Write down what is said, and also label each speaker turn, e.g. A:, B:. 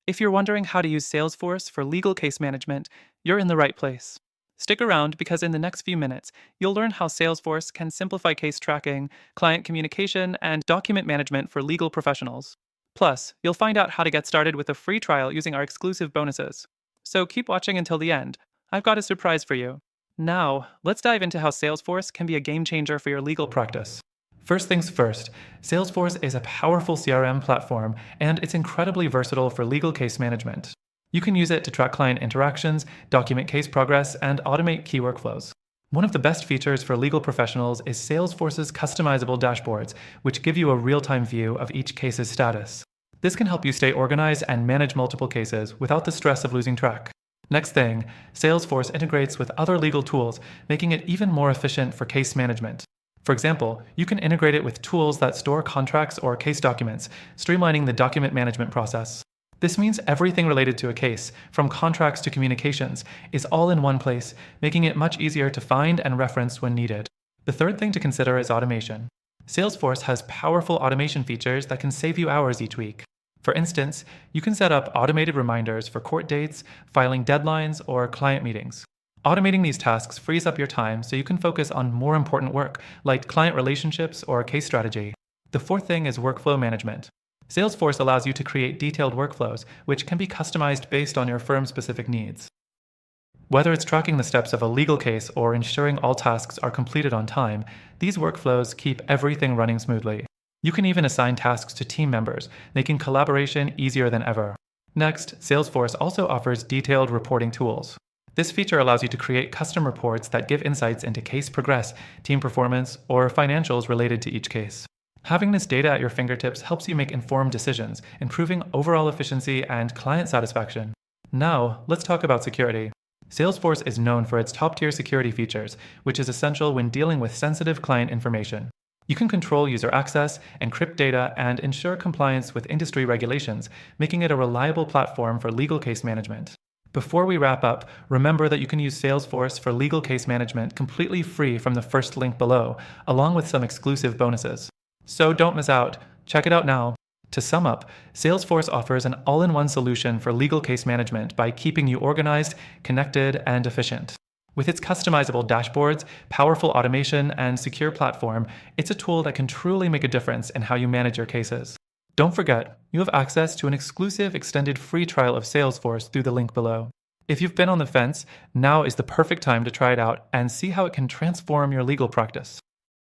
A: If you're wondering how to use Salesforce for legal case management, you're in the right place. Stick around because in the next few minutes, you'll learn how Salesforce can simplify case tracking, client communication, and document management for legal professionals. Plus, you'll find out how to get started with a free trial using our exclusive bonuses. So keep watching until the end. I've got a surprise for you. Now, let's dive into how Salesforce can be a game changer for your legal practice. First things first, Salesforce is a powerful CRM platform, and it's incredibly versatile for legal case management. You can use it to track client interactions, document case progress, and automate key workflows. One of the best features for legal professionals is Salesforce's customizable dashboards, which give you a real-time view of each case's status. This can help you stay organized and manage multiple cases without the stress of losing track. Next thing, Salesforce integrates with other legal tools, making it even more efficient for case management. For example, you can integrate it with tools that store contracts or case documents, streamlining the document management process. This means everything related to a case, from contracts to communications, is all in one place, making it much easier to find and reference when needed. The third thing to consider is automation. Salesforce has powerful automation features that can save you hours each week. For instance, you can set up automated reminders for court dates, filing deadlines, or client meetings. Automating these tasks frees up your time so you can focus on more important work, like client relationships or case strategy. The fourth thing is workflow management. Salesforce allows you to create detailed workflows, which can be customized based on your firm's specific needs. Whether it's tracking the steps of a legal case or ensuring all tasks are completed on time, these workflows keep everything running smoothly. You can even assign tasks to team members, making collaboration easier than ever. Next, Salesforce also offers detailed reporting tools. This feature allows you to create custom reports that give insights into case progress, team performance, or financials related to each case. Having this data at your fingertips helps you make informed decisions, improving overall efficiency and client satisfaction. Now, let's talk about security. Salesforce is known for its top-tier security features, which is essential when dealing with sensitive client information. You can control user access, encrypt data, and ensure compliance with industry regulations, making it a reliable platform for legal case management. Before we wrap up, remember that you can use Salesforce for legal case management completely free from the first link below, along with some exclusive bonuses. So don't miss out. Check it out now. To sum up, Salesforce offers an all-in-one solution for legal case management by keeping you organized, connected, and efficient. With its customizable dashboards, powerful automation, and secure platform, it's a tool that can truly make a difference in how you manage your cases. Don't forget, you have access to an exclusive extended free trial of Salesforce through the link below. If you've been on the fence, now is the perfect time to try it out and see how it can transform your legal practice.